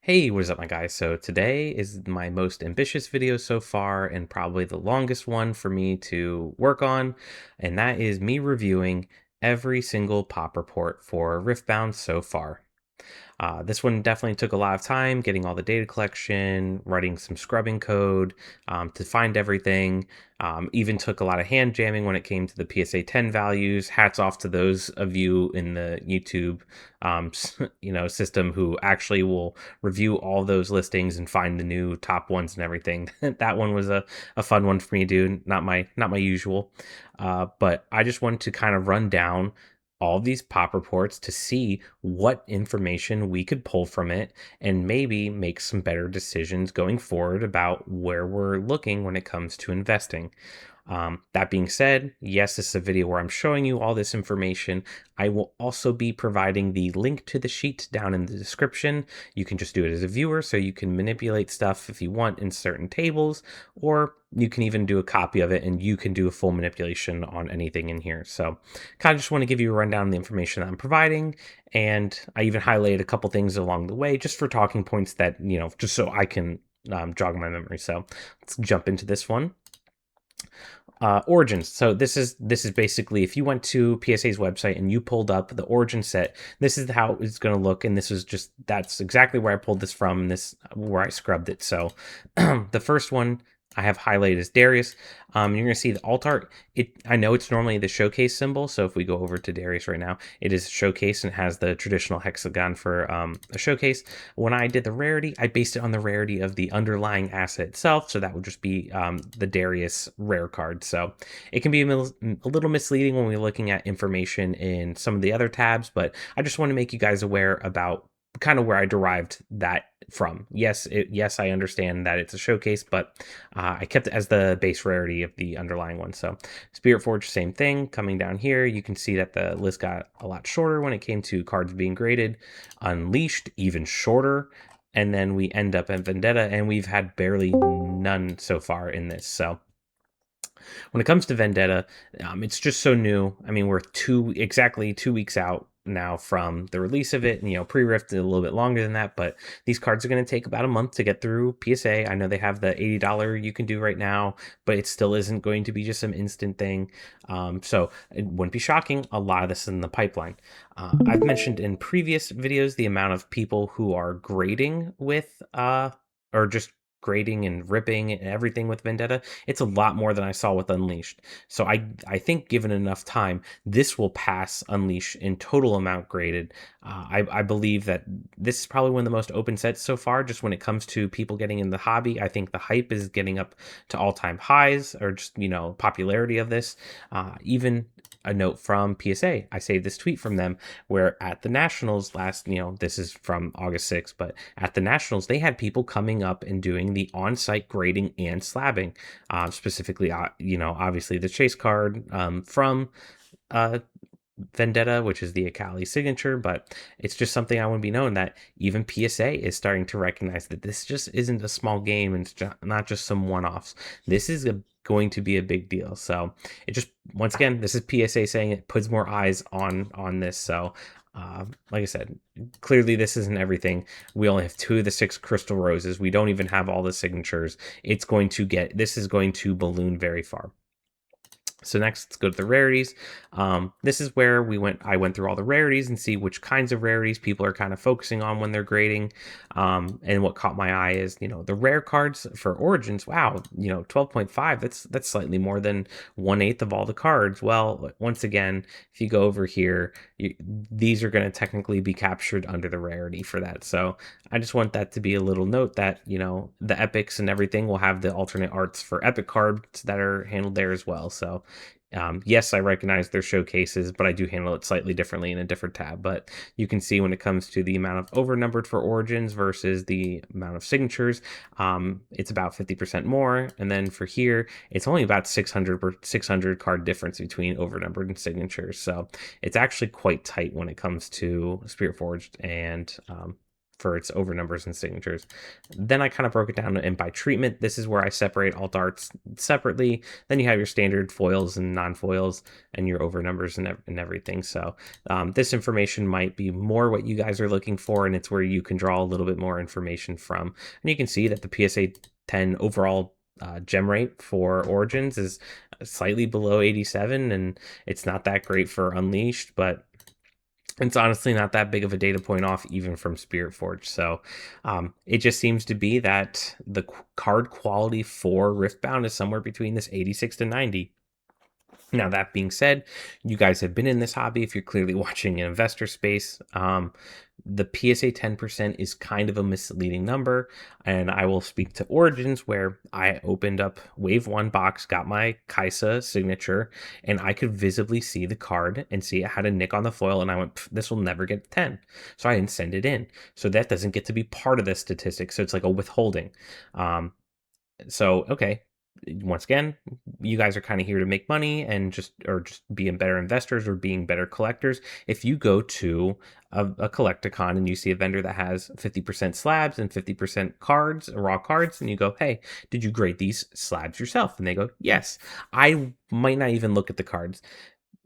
Hey, what is up, my guys? So today is my most ambitious video so far and probably the longest one for me to work on, and that is me reviewing every single pop report for Riftbound so far. This one definitely took a lot of time getting all the data collection, writing some scrubbing code to find everything. Even took a lot of hand jamming when it came to the PSA 10 values. Hats off to those of you in the YouTube, system who actually will review all those listings and find the new top ones and everything. That one was a fun one for me to do. Not my usual, but I just wanted to kind of run down all these pop reports to see what information we could pull from it and maybe make some better decisions going forward about where we're looking when it comes to investing. That being said, yes, this is a video where I'm showing you all this information. I will also be providing the link to the sheet down in the description. You can just do it as a viewer, so you can manipulate stuff if you want in certain tables, or you can even do a copy of it and you can do a full manipulation on anything in here. So kind of just want to give you a rundown of the information that I'm providing. And I even highlighted a couple things along the way just for talking points that, just so I can jog my memory. So let's jump into this one. Origins. So this is basically if you went to PSA's website and you pulled up the origin set, this is how it's going to look. And that's exactly where I pulled this from, and this where I scrubbed it. So the first one I have highlighted as Darius. You're going to see the alt art. I know it's normally the showcase symbol. So if we go over to Darius right now, it is a showcase and has the traditional hexagon for a showcase. When I did the rarity, I based it on the rarity of the underlying asset itself. So that would just be the Darius rare card. So it can be a little misleading when we're looking at information in some of the other tabs, but I just want to make you guys aware about kind of where I derived that from. Yes, I understand that it's a showcase, but I kept it as the base rarity of the underlying one. So Spirit Forge, same thing. Coming down here, you can see that the list got a lot shorter when it came to cards being graded. Unleashed, even shorter. And then we end up at Vendetta, and we've had barely none so far in this. So when it comes to Vendetta, it's just so new. I mean, we're exactly 2 weeks out now from the release of it, and pre-rift a little bit longer than that, but these cards are going to take about a month to get through PSA. I know they have the $80 you can do right now, but it still isn't going to be just some instant thing. So it wouldn't be shocking, a lot of this is in the pipeline. I've mentioned in previous videos the amount of people who are grading with or just grading and ripping and everything with Vendetta. It's a lot more than I saw with Unleashed. So I think given enough time, this will pass Unleash in total amount graded. I believe that this is probably one of the most open sets so far, just when it comes to people getting in the hobby. I think the hype is getting up to all-time highs, or just, popularity of this. Even a note from PSA. I saved this tweet from them where at the Nationals this is from August 6th, but at the Nationals, they had people coming up and doing the on-site grading and slabbing, specifically, obviously the chase card from uh, Vendetta, which is the Akali signature, but it's just something I want to be known that even PSA is starting to recognize that this just isn't a small game and it's not just some one-offs. This is going to be a big deal. So it just, once again, this is PSA saying it puts more eyes on this. So like I said, clearly this isn't everything. We only have 2 of the 6 crystal roses. We don't even have all the signatures. This is going to balloon very far. So next, let's go to the rarities. This is where I went through all the rarities and see which kinds of rarities people are kind of focusing on when they're grading. And what caught my eye is, the rare cards for Origins. Wow, 12.5. That's slightly more than 1/8 of all the cards. Well, once again, if you go over here, these are going to technically be captured under the rarity for that. So I just want that to be a little note that, the epics and everything will have the alternate arts for epic cards that are handled there as well. So yes, I recognize their showcases, but I do handle it slightly differently in a different tab. But you can see when it comes to the amount of overnumbered for Origins versus the amount of signatures, it's about 50% more. And then for here, it's only about 600 card difference between overnumbered and signatures. So it's actually quite tight when it comes to Spirit Forged and for its over numbers and signatures. Then I kind of broke it down and by treatment. This is where I separate all darts separately. Then you have your standard foils and non-foils and your over numbers and everything. So this information might be more what you guys are looking for, and it's where you can draw a little bit more information from. And you can see that the PSA 10 overall gem rate for Origins is slightly below 87, and it's not that great for Unleashed, but it's honestly not that big of a data point off even from Spirit Forge. So it just seems to be that the card quality for Riftbound is somewhere between this 86 to 90. Now, that being said, you guys have been in this hobby. If you're clearly watching an investor space, the PSA 10% is kind of a misleading number. And I will speak to Origins, where I opened up Wave 1 box, got my Kaisa signature, and I could visibly see the card and see it had a nick on the foil. And I went, this will never get 10. So I didn't send it in. So that doesn't get to be part of the statistic. So it's like a withholding. So, okay. Once again, you guys are kind of here to make money and just being better investors or being better collectors. If you go to a collecticon and you see a vendor that has 50% slabs and 50% cards, raw cards, and you go, hey, did you grade these slabs yourself? And they go, yes. I might not even look at the cards.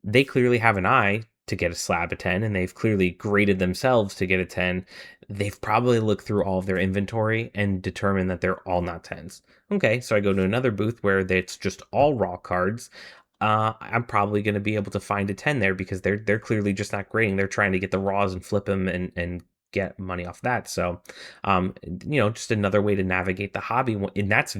They clearly have an eye to get a slab of 10, and they've clearly graded themselves to get a 10. They've probably looked through all of their inventory and determined that they're all not 10s. Okay, so I go to another booth where it's just all raw cards. I'm probably going to be able to find a 10 there because they're clearly just not grading. They're trying to get the raws and flip them and get money off that. So, just another way to navigate the hobby, and that's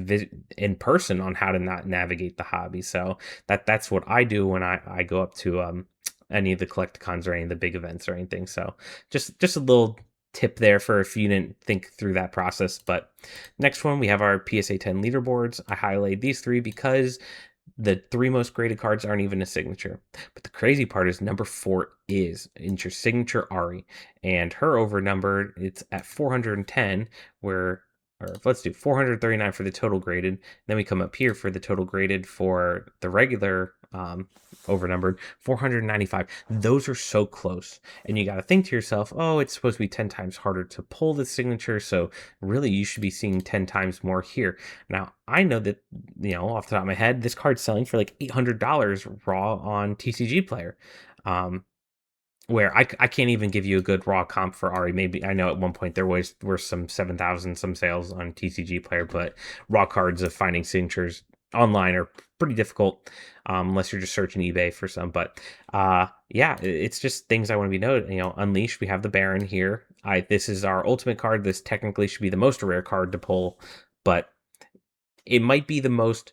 in person on how to not navigate the hobby. So that's what I do when I go up to any of the collecticons or any of the big events or anything. So just a little tip there for if you didn't think through that process. But next one, we have our PSA 10 leaderboards. I highlighted these three because the three most graded cards aren't even a signature. But the crazy part is number 4 is your signature Ari, and her over number, it's at 410, or let's do 439 for the total graded. Then we come up here for the total graded for the regular overnumbered 495. Those are so close, and you got to think to yourself, oh, it's supposed to be 10 times harder to pull the signature, so really you should be seeing 10 times more here. Now, I know that, off the top of my head, this card's selling for like $800 raw on TCG Player, where I can't even give you a good raw comp for Ari. Maybe I know at one point there were some 7,000 some sales on TCG Player, but raw cards of finding signatures online are pretty difficult, unless you're just searching eBay for some. But it's just things I want to be noted. Unleashed, we have the Baron here. This is our ultimate card. This technically should be the most rare card to pull, but it might be the most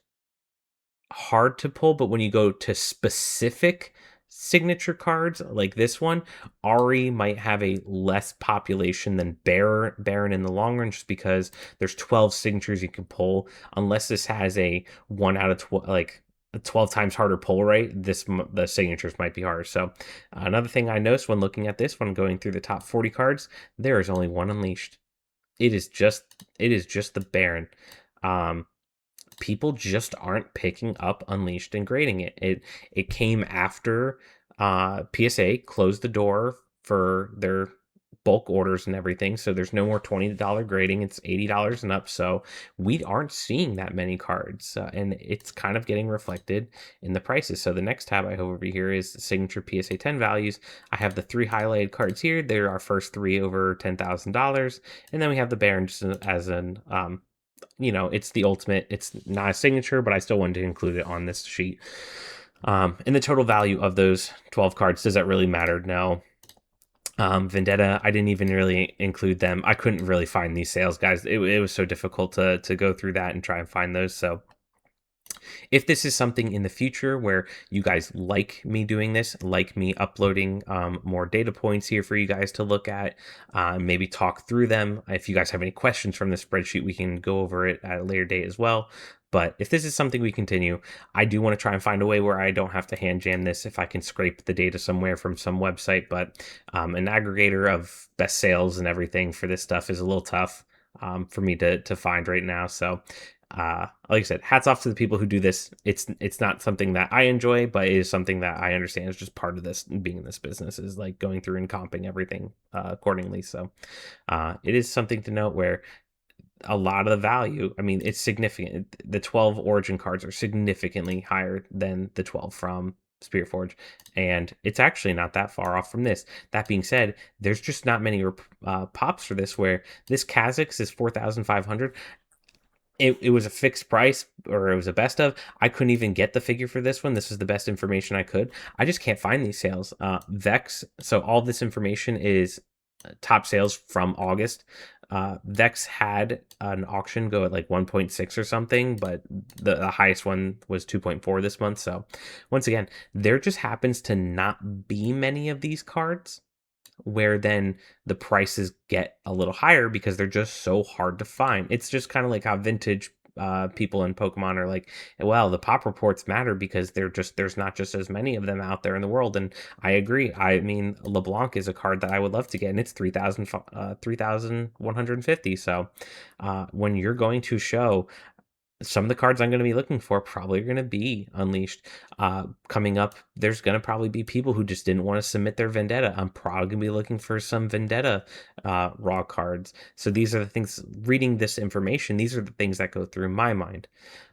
hard to pull. But when you go to specific signature cards like this one, Ari might have a less population than Baron in the long run, just because there's 12 signatures you can pull. Unless this has a 1 out of 12, like a 12 times harder pull rate, the signatures might be harder. So another thing I noticed when looking at this one, going through the top 40 cards, there is only one Unleashed. It is just the Baron. People just aren't picking up Unleashed and grading it. It came after PSA closed the door for their bulk orders and everything, so there's no more $20 grading. It's $80 and up, so we aren't seeing that many cards, and it's kind of getting reflected in the prices. So the next tab I have over here is signature PSA 10 values. I have the 3 highlighted cards here. They're our first 3 over $10,000, and then we have the Baron just as an it's the ultimate. It's not a signature, but I still wanted to include it on this sheet. And the total value of those 12 cards, does that really matter? No. Vendetta, I didn't even really include them. I couldn't really find these sales, guys. It was so difficult to go through that and try and find those. So if this is something in the future where you guys like me doing this, like me uploading more data points here for you guys to look at, maybe talk through them. If you guys have any questions from the spreadsheet, we can go over it at a later date as well. But if this is something we continue, I do want to try and find a way where I don't have to hand jam this if I can scrape the data somewhere from some website. But an aggregator of best sales and everything for this stuff is a little tough for me to find right now. So Like I said, hats off to the people who do this. It's not something that I enjoy, but it is something that I understand is just part of this being in this business, is like going through and comping everything accordingly. So it is something to note where a lot of the value, I mean, it's significant. The 12 origin cards are significantly higher than the 12 from Spiritforge, and it's actually not that far off from this. That being said, there's just not many pops for this, where this Kha'Zix is 4,500. It was a fixed price, or it was a best of. I couldn't even get the figure for this one. This was the best information I could. I just can't find these sales. Vex, so all this information is top sales from August. Vex had an auction go at like 1.6 or something, but the highest one was 2.4 this month. So once again, there just happens to not be many of these cards, where then the prices get a little higher because they're just so hard to find. It's just kind of like how vintage people in Pokemon are like, well, the pop reports matter because there's not just as many of them out there in the world. And I agree. I mean, LeBlanc is a card that I would love to get, and it's 3,150. So when you're going to show, some of the cards I'm going to be looking for probably are going to be Unleashed. Coming up, there's going to probably be people who just didn't want to submit their Vendetta. I'm probably going to be looking for some Vendetta raw cards. So these are the things, reading this information, these are the things that go through my mind.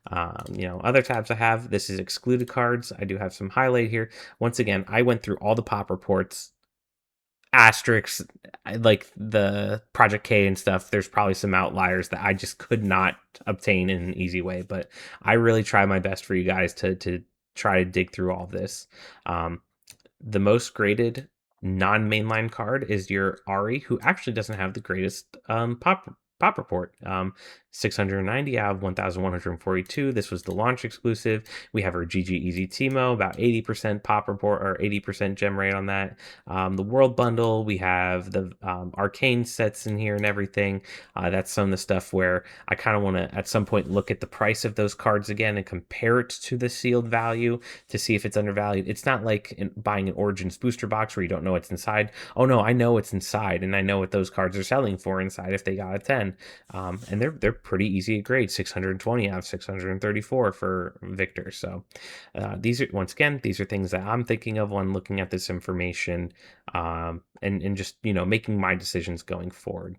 Other tabs I have, this is excluded cards. I do have some highlight here. Once again, I went through all the pop reports, asterisks, like the Project K and stuff. There's probably some outliers that I just could not obtain in an easy way, but I really try my best for you guys to try to dig through all this. The most graded non-mainline card is your Ari, who actually doesn't have the greatest pop report. 690 out of 1,142. This was the launch exclusive. We have our GG Easy Teemo, about 80% pop report, or 80% gem rate on that. The World Bundle, we have the Arcane sets in here and everything. That's some of the stuff where I kind of want to, at some point, look at the price of those cards again and compare it to the sealed value to see if it's undervalued. It's not like buying an Origins booster box where you don't know what's inside. Oh no, I know what's inside, and I know what those cards are selling for inside if they got a 10. And they're pretty easy to grade. 620 out of 634 for Victor. So these are, once again, these are things that I'm thinking of when looking at this information, and just making my decisions going forward.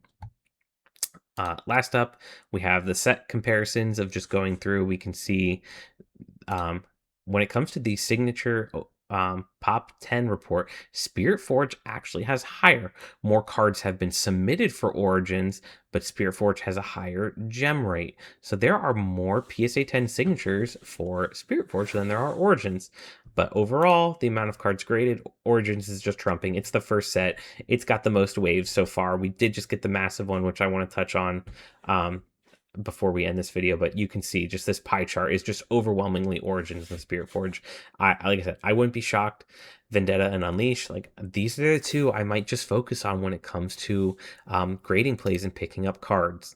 Last up, we have the set comparisons of just going through. We can see when it comes to the signature pop 10 report, Spiritforge actually has higher. More cards have been submitted for Origins, but Spiritforge has a higher gem rate. So there are more PSA 10 signatures for Spiritforge than there are Origins. But overall, the amount of cards graded, Origins is just trumping. It's the first set. It's got the most waves so far. We did just get the massive one, which I want to touch on before we end this video, but you can see just this pie chart is just overwhelmingly Origins and Spiritforge. Like I said, I wouldn't be shocked. Vendetta and Unleash, like these are the two I might just focus on when it comes to grading plays and picking up cards.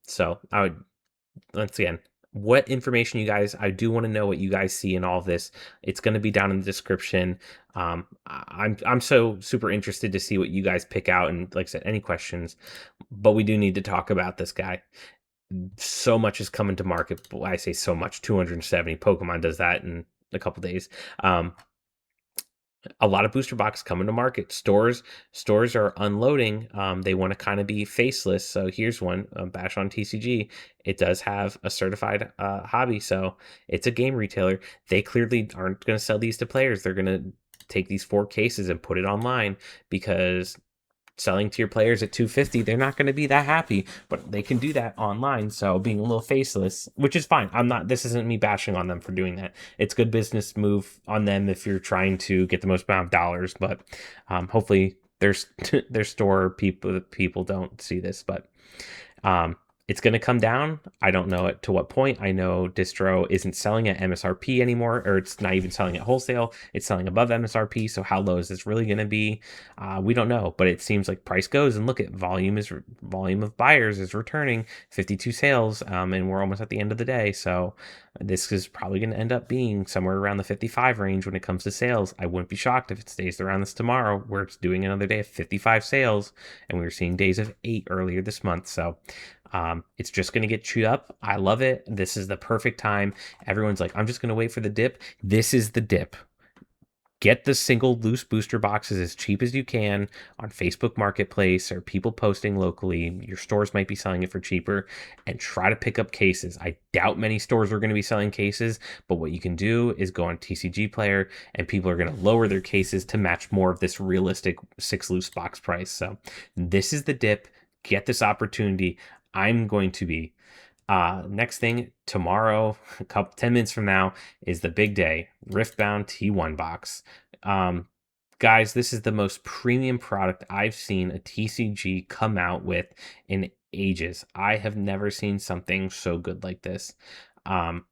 So I would, once again, what information you guys, I do want to know what you guys see in all of this. It's going to be down in the description. I'm so super interested to see what you guys pick out, and like I said, any questions, but we do need to talk about this guy. So much is coming to market. I say so much, 270. Pokemon does that in a couple days. A lot of booster boxes coming to market. Stores are unloading. They want to kind of be faceless. So here's one, Bash on TCG. It does have a certified hobby, so it's a game retailer. They clearly aren't going to sell these to players. They're going to take these 4 cases and put it online, because selling to your players at 250, they're not going to be that happy, but they can do that online. So being a little faceless, which is fine. This isn't me bashing on them for doing that. It's good business move on them if you're trying to get the most amount of dollars, but hopefully their store people don't see this, but it's going to come down. I don't know to what point. I know distro isn't selling at MSRP anymore, or it's not even selling at wholesale. It's selling above MSRP. So how low is this really going to be? We don't know, but it seems like price goes, and look at volume of buyers is returning, 52 sales, and we're almost at the end of the day. So this is probably going to end up being somewhere around the 55 range when it comes to sales. I wouldn't be shocked if it stays around this tomorrow, where it's doing another day of 55 sales, and we were seeing days of 8 earlier this month. So It's just going to get chewed up. I love it. This is the perfect time. Everyone's like, I'm just going to wait for the dip. This is the dip. Get the single loose booster boxes as cheap as you can on Facebook Marketplace or people posting locally. Your stores might be selling it for cheaper, and try to pick up cases. I doubt many stores are going to be selling cases, but what you can do is go on TCG Player and people are going to lower their cases to match more of this realistic 6 loose box price. So this is the dip. Get this opportunity. I'm going to be next thing tomorrow, a couple 10 minutes from now, is the big day. Riftbound T1 box. Guys, this is the most premium product I've seen a TCG come out with in ages. I have never seen something so good like this. Um,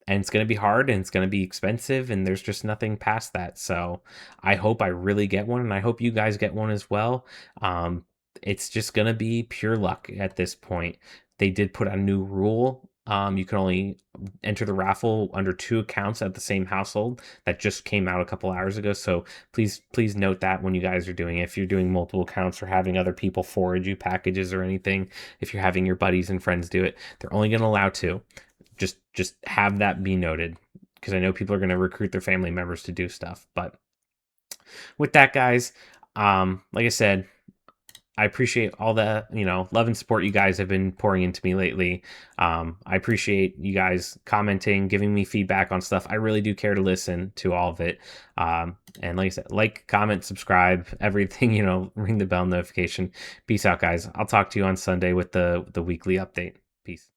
and it's going to be hard and it's going to be expensive and there's just nothing past that. So I hope I really get one and I hope you guys get one as well. It's just going to be pure luck at this point. They did put a new rule. You can only enter the raffle under 2 accounts at the same household. That just came out a couple hours ago. So please note that when you guys are doing it. If you're doing multiple accounts or having other people forward you packages or anything, if you're having your buddies and friends do it, they're only going to allow 2. Just have that be noted, because I know people are going to recruit their family members to do stuff. But with that, guys, like I said, I appreciate all the love and support you guys have been pouring into me lately. I appreciate you guys commenting, giving me feedback on stuff. I really do care to listen to all of it. And like I said, like, comment, subscribe, everything. Ring the bell notification. Peace out, guys. I'll talk to you on Sunday with the weekly update. Peace.